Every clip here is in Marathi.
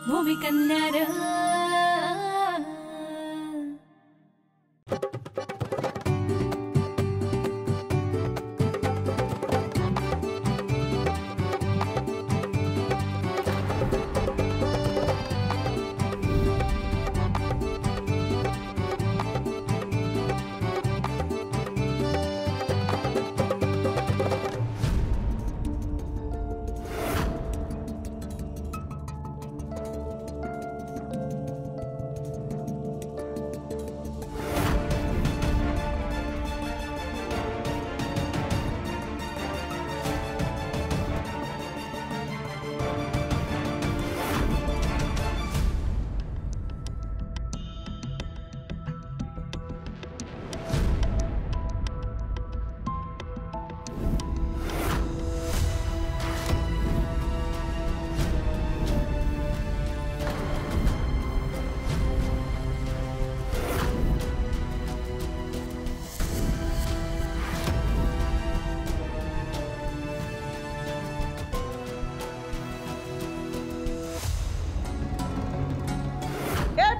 भूमिकन्या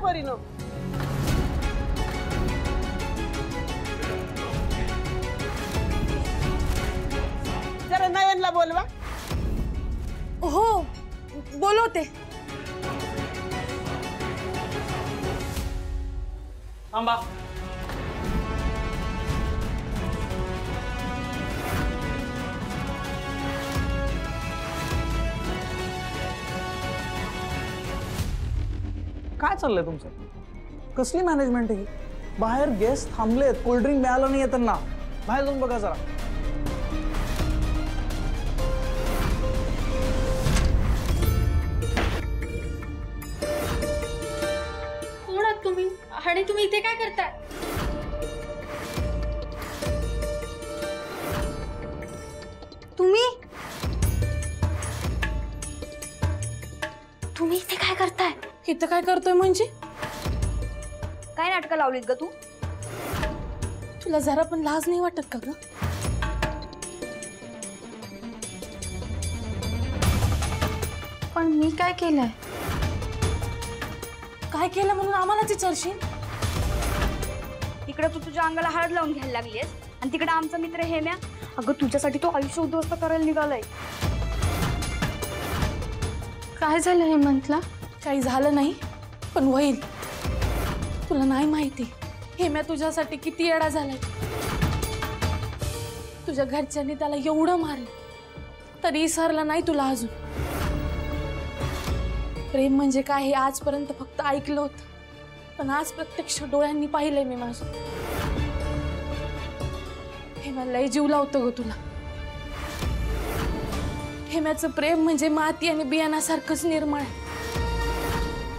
परिणो जरा नयनला बोलवा। हो बोलवते। थांबा। काय चाललंय तुमचं? कसली मॅनेजमेंट ही? बाहेर गेस्ट थांबलेत, कोल्ड ड्रिंक मिळालं नाहीये त्यांना, बाहेर जाऊन बघा जरा। कोण आहात तुम्ही आणि तुम्ही इथे काय करताय? तुम्ही इथे काय करताय? इथे काय करतोय म्हणजे? काय नाटकं लावलीत ग तू? तुला जरा पण लाज नाही वाटत का ग? पण मी काय केलंय? काय केलं म्हणून आम्हालाच विचारशील? इकडे तू तुझ्या अंगाला हळद लावून घ्यायला लागलीस आणि तिकडे आमचा मित्र हेम्या अगं तुझ्यासाठी तो आयुष्य उद्ध्वस्त करायला निघालाय। काय झालं हेमंतला? काही झालं नाही पण होईल। तुला नाही माहिती हेम्या तुझ्यासाठी किती येडा झालाय। तुझ्या घरच्यांनी त्याला एवढं मारलं तरी विसरला नाही तुला अजून। प्रेम म्हणजे काय हे आजपर्यंत फक्त ऐकलं होतं पण आज प्रत्यक्ष डोळ्यांनी पाहिलंय मी माझं। हेम्या लय जीव लावतो ग तुला। हेम्याचं प्रेम म्हणजे माती आणि बियाण्यासारखंच निर्मळ आहे।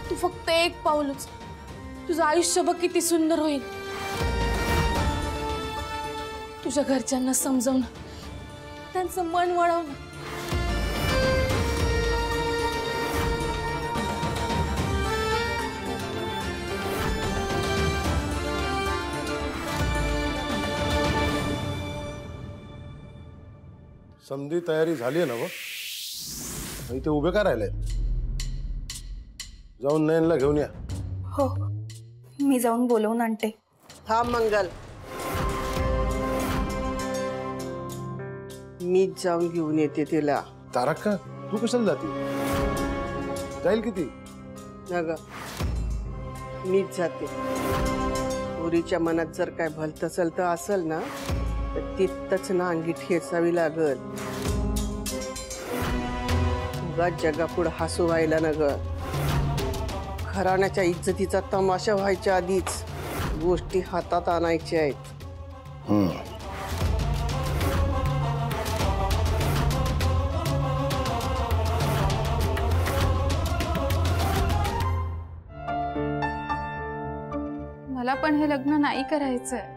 तू फक्त एक पाऊल उचल, तुझं आयुष्य बघ किती सुंदर होईल। तुझ्या घरच्यांना समजवणं, त्यांचं मन वळवणं। समधी तयारी झाली आहे ना व? इथे उभे का राहिले? जाऊन नयनला घेऊन या। हो मी जाऊन बोलवून आणते। थांब मंगल, मीच जाऊन घेऊन येते तिला। तारक्का तू कशाला जाते? जाईल किती? नग मीच जाते। पुरीच्या मनात जर काय भलत सलत असेल ना तर तिथंच ना अंगी ठेचावी लागल। उगाच जगापुढं हसू व्हायला नग। घराण्याच्या इज्जतीचा तमाशा व्हायच्या आधीच गोष्टी हातात आणायच्या आहेत। मला पण हे लग्न नाही करायचंय।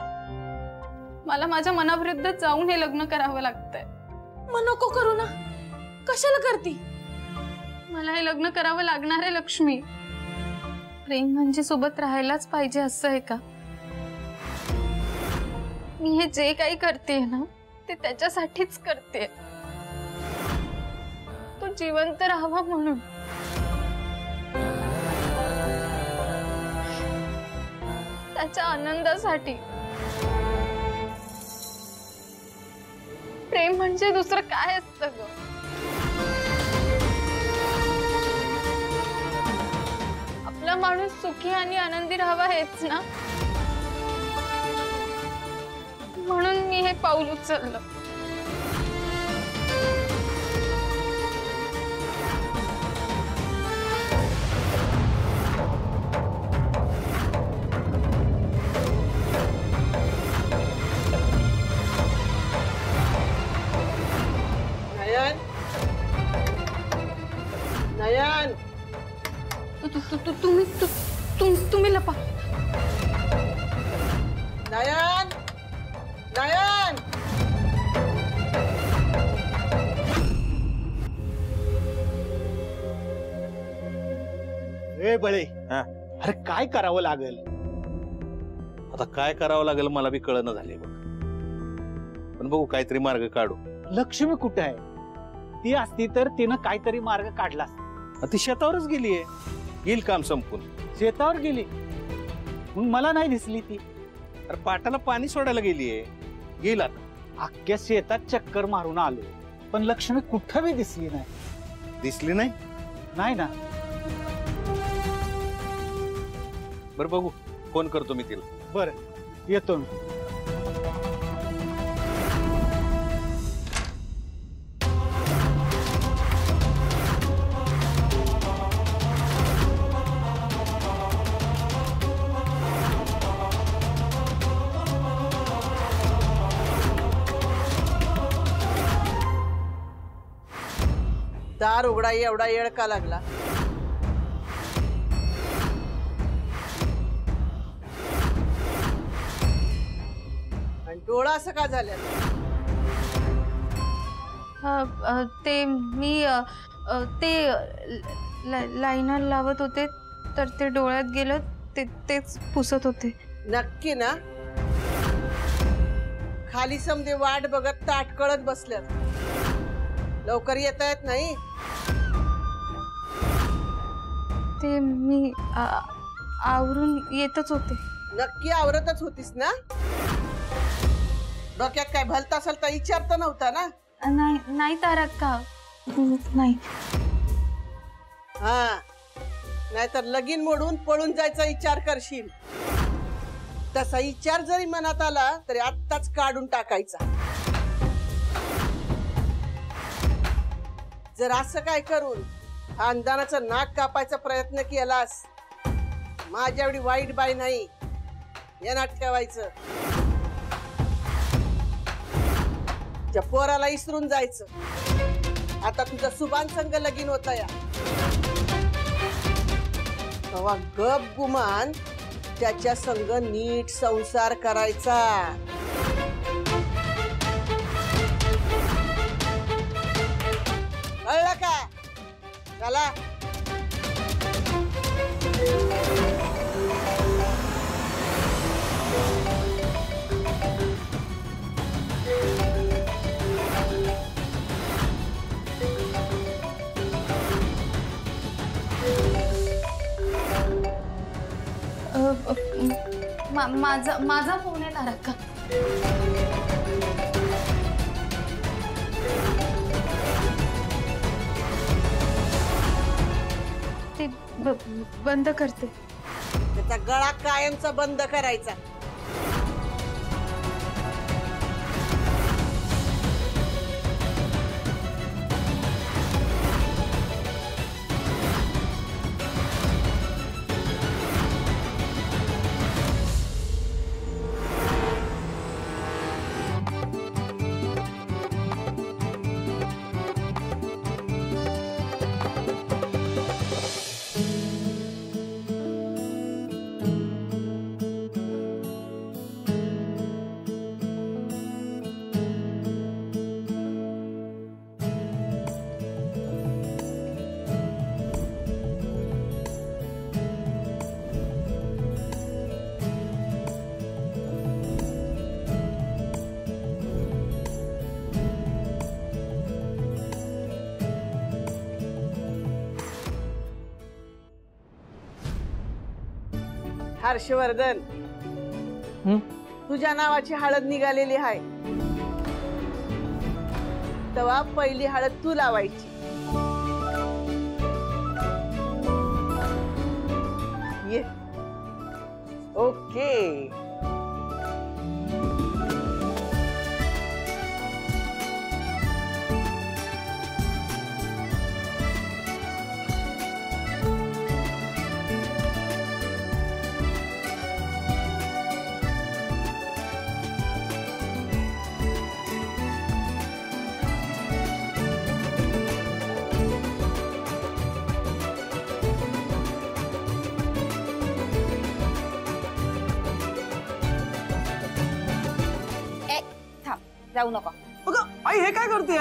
मला माझ्या मनाविरुद्ध जाऊन हे लग्न करावं लागतंय। मग नको करू ना, कशाला करती? मला हे लग्न करावं लागणार आहे लक्ष्मी। प्रेम म्हणजे सोबत राहायलाच पाहिजे असं आहे का? मी हे जे काही करते ना ते त्याच्यासाठीच करते, तो जिवंत राहावा म्हणून। त्याच्या आनंदासाठी. प्रेम म्हणजे दुसरं काय असतं ग? आपला माणूस सुखी आणि आनंदी राहावा हेच ना. म्हणून मी हे पाऊल उचललं. नयन, नयन, तुम्ही लपा. नयन, नयन. ए बळे, अरे काय करावं लागेल? आता काय करावं लागेल मला बी कळना झाले बघ. पण बघू काहीतरी मार्ग काढू. लक्ष्मी कुठे आहे? ती असती तर तिनं काहीतरी मार्ग काढला असता. ती शेतावरच गेलीये. येईल काम संपून. शेतावर गेली मग मला नाही दिसली ती. अरे पाटाला पाणी सोडायला गेलीये. येईल आता. अख्ख्या शेतात चक्कर मारून आलो पण लक्ष्मी कुठं बी दिसली नाही. दिसली नाही? नाही ना. बरं बघू फोन करतो मी तिला. बर येतो मी. दार उघडाई एवढा येळ का लागला? आणि डोळा असं का झाला? ते मी ते लाईनर लावत होते तर ते डोळ्यात गेलं. तेच पुसत होते. नक्की ना? खाली समजे वाट बघत ताटकळत बसल्यात. लवकर येता येत नाही? ते मी आवरून येतच होते. नक्की आवरतच होतीस ना? डोक्यात काय भलता सलता विचारता नव्हता ना? नाही तारक का नाही. हा, नाहीतर लगीन मोडून पळून जायचा विचार करशील. तसा विचार जरी मनात आला तरी आत्ताच काढून टाकायचा. जर असं काय करून खानदानाचं नाक कापायचा प्रयत्न केलास, माझ्या एवढी वाईट बाई नाही या ठेवायचं. त्या पोराला इसरून जायचं. आता तुझं सुभान संग लगीन होता या तेव्हा गप गुमान त्याच्या संग नीट संसार करायचा. कळलं का? चला. माझा फोन आहे तारक का? ते बंद करते. त्याचा गळा कायमचा बंद करायचा. हर्षवर्धन, तुझ्या नावाची हळद निघालेली आहे. तेव्हा पहिली हळद तू लावायची. ये. ओके. जाऊ नका. अगं आई हे काय करते?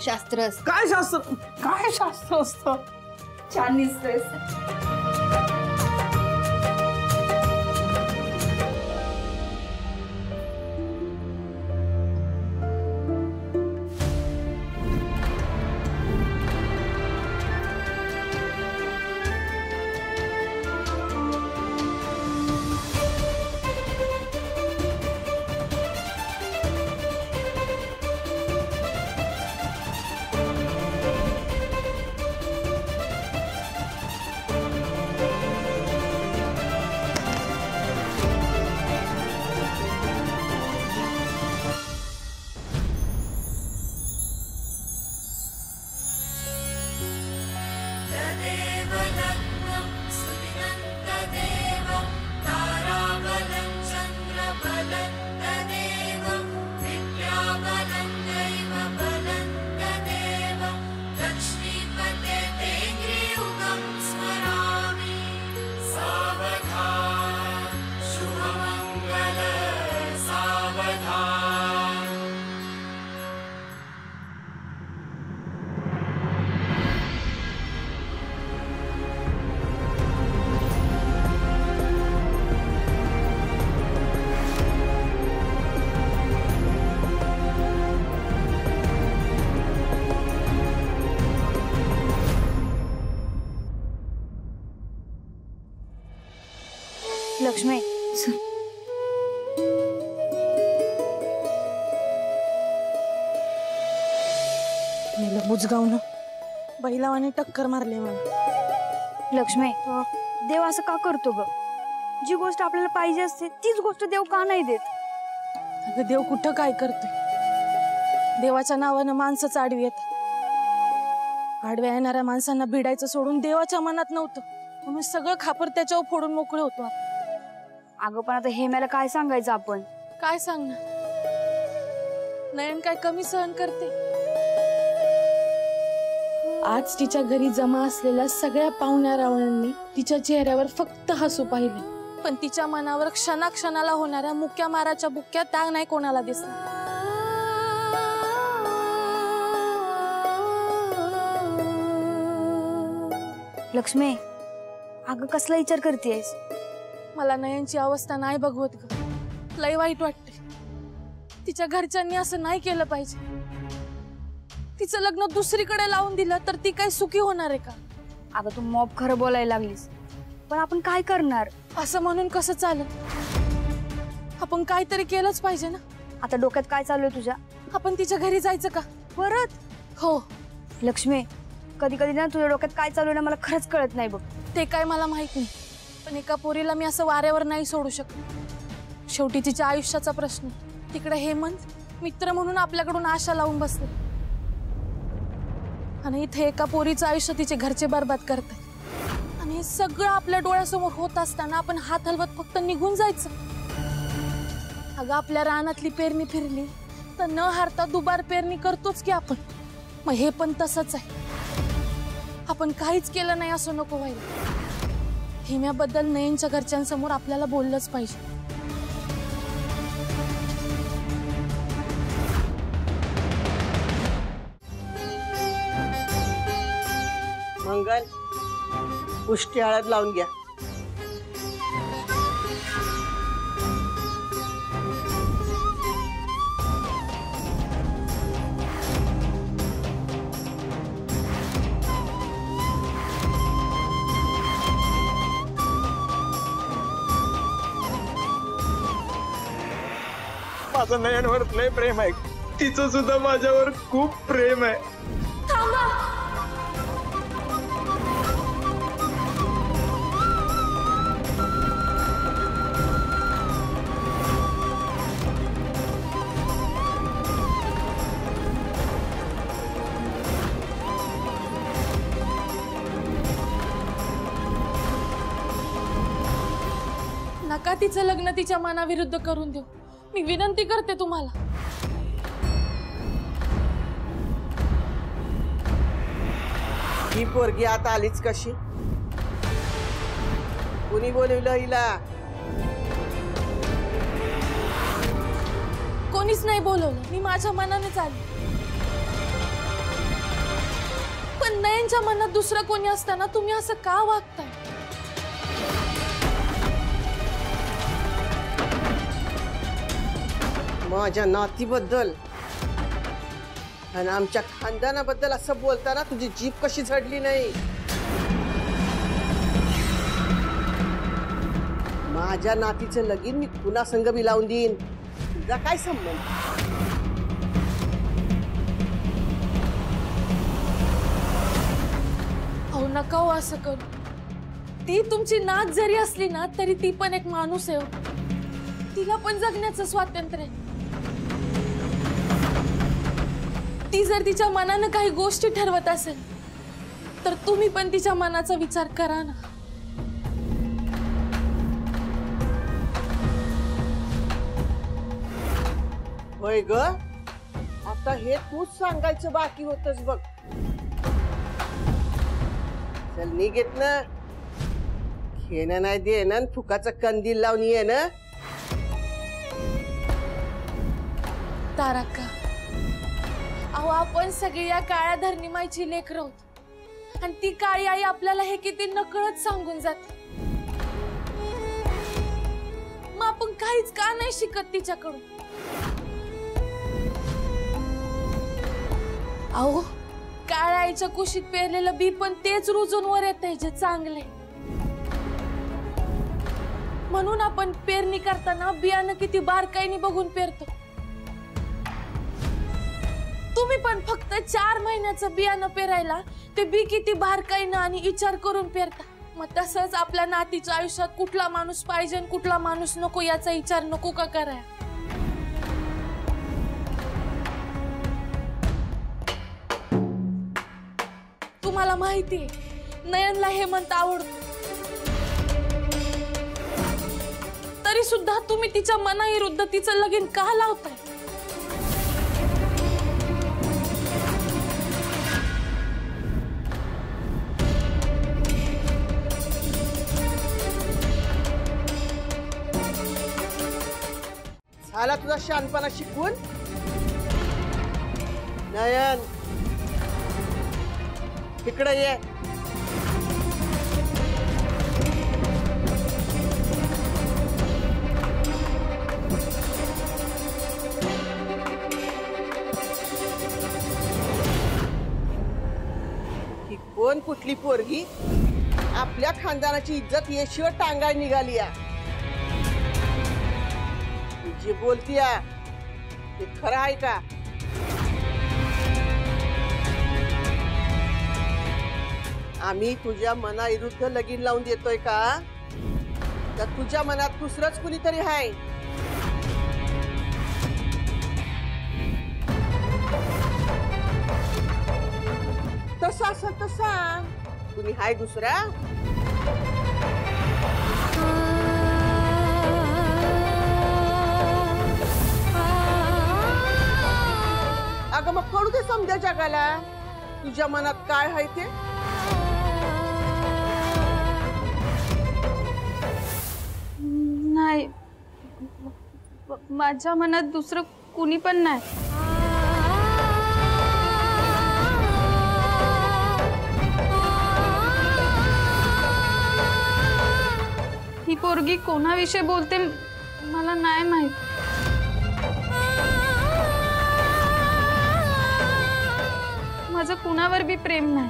शास्त्र काय शास्त्र? काय शास्त्र असतं? छान दिसतोय. लक्ष्मी बुजगावनं बैलावाने टक्कर मारले मला. लक्ष्मी देव असं का करतो ग? जी गोष्ट आपल्याला पाहिजे असते तीच गोष्ट देव का नाही देत? अगं देव कुठं काय करतोय? देवाच्या नावानं माणसंच आडवी येतात. आडव्या येणाऱ्या माणसांना भिडायचं सोडून देवाच्या मनात नव्हतं म्हणून सगळं खापर त्याच्यावर फोडून मोकळे होतो आपण. अगं पण आता हेम्याला काय सांगायचं आपण? काय सांगणार? नयन काय कमी सहन करते? आज तिच्या घरी जमा असलेल्या सगळ्या पाहुण्या रावणांनी तिच्या चेहऱ्यावर फक्त हसू पाहिले, पण तिच्या मनावर क्षणाक्षणाला होणाऱ्या मुक्या माराच्या बुक्या त्या नाही कोणाला दिसला. लक्ष्मी अगं कसला विचार करतेस? मला नयनची अवस्था नाही बघवत ग. लय वाईट वाटते. तिच्या घरच्यांनी असं नाही केलं पाहिजे. तिचं लग्न दुसरीकडे लावून दिलं तर ती काही सुखी होणार आहे का? अगं तू मॉप खरं बोलायला लागलीस, पण आपण काय करणार? असं म्हणून कसं चालत? आपण काहीतरी केलंच पाहिजे ना. आता डोक्यात काय चालू आहे तुझ्या? आपण तिच्या घरी जायचं का परत? हो. लक्ष्मी कधी कधी ना तुझ्या डोक्यात काय चालू आहे ना मला खरंच कळत नाही बघ. ते काय मला माहित नाही, पण एका पोरीला मी असं वाऱ्यावर नाही सोडू शकत. शेवटी तिच्या आयुष्याचा प्रश्न. तिकडे हेमंत मित्र म्हणून आपल्याकडून आशा लावून बसले आणि इथे एका पोरीचं आयुष्य तिचे घरचे बर्बाद करतात. आणि हे सगळं आपल्या डोळ्यासमोर होत असताना आपण हात हलवत फक्त निघून जायचं. अगं आपल्या रानातली पेरणी फिरली तर न हारता दुबार पेरणी करतोच की आपण. मग हे पण तसंच आहे. आपण काहीच केलं नाही असं नको व्हायला. हेम्याबद्दल नयनच्या घरच्यांसमोर आपल्याला बोललंच पाहिजे. मंगल उष्टी हळद लावून घ्या. माझं नयनवर लय प्रेम आहे, तिचं सुद्धा माझ्यावर खूप प्रेम आहे. थांबा. नका तिचं लग्न तिच्या मनाविरुद्ध करून देऊ. मी विनंती करते तुम्हाला. ही पोरगी आता आलीच कशी? कुणी बोलवलं हिला? कोणीच नाही बोलवलं, मी माझ्या मनानेच आली. पण नयनच्या मनात दुसरं कोणी असताना तुम्ही असं का वागताय? माझ्या नातीबद्दल आणि आमच्या खानदानाबद्दल असं बोलताना तुझी जीभ कशी झडली नाही? माझ्या नातीचं लगीन मी पुन्हा संग बी लावून देईन. तुझा काय संबंध? अहो नका हो असं करू. ती तुमची नात जरी असली ना तरी ती पण एक माणूस आहे. तिला पण जगण्याचं स्वातंत्र्य आहे. ती जर तिच्या मनानं काही गोष्टी ठरवत असेल तर तुम्ही पण तिच्या मनाचा विचार करा ना. होय ग, आता हे तूच सांगायचं बाकी होतच बघ. चल निघेत ना, घेणं नाही देणं, फुकाचं कंदील लावून ये ना. तारका, अहो आपण सगळी या काळ्या धरणीमाईची लेकरं आहोत आणि ती काळी आई आपल्याला हे किती नकळत सांगून जाते. मग आपण काहीच का नाही शिकत तिच्याकडून? अहो काळ्या आईच्या कुशीत पेरलेलं बी पण तेच रुजून वर येतंय जे चांगले. म्हणून आपण पेरणी करताना बियाणं किती बारकाईने बघून पेरतो. तुम्ही पण फक्त 4 महिन्याचं बियाणं पेरायला ते बी किती बारकाईनं आणि विचार करून पेरता. मग तसंच आपल्या नातीच्या आयुष्यात कुठला माणूस पाहिजे आणि कुठला माणूस नको याचा विचार नको का कराय? तुम्हाला माहितीये नयनला हेमंत आवडतो, तरी सुद्धा तुम्ही तिच्या मनाविरुद्ध तिचं लगीन का लावताय? झाला तुझा शहाणपणा शिकवून? नयन इकडे ये. ही कोण कुठली पोरगी आपल्या खानदानाची इज्जत येशीवर टांगाय निघाली? जे बोलतीय ते खरं आहे का? आम्ही तुझ्या मनाविरुद्ध लगीन लावून देतोय का? तर तुझ्या मनात दुसरंच कुणीतरी आहे? तसं असेल तर सांग, कुणी हाय दुसरा? अगं मग कळू दे समजा जगाला तुझ्या मनात काय आहे ते. नाही, माझ्या मनात दुसरं कुणी पण नाही. ही पोरगी कोणाविषयी बोलते मला नाही माहित. माझं कुणावर बी प्रेम नाही.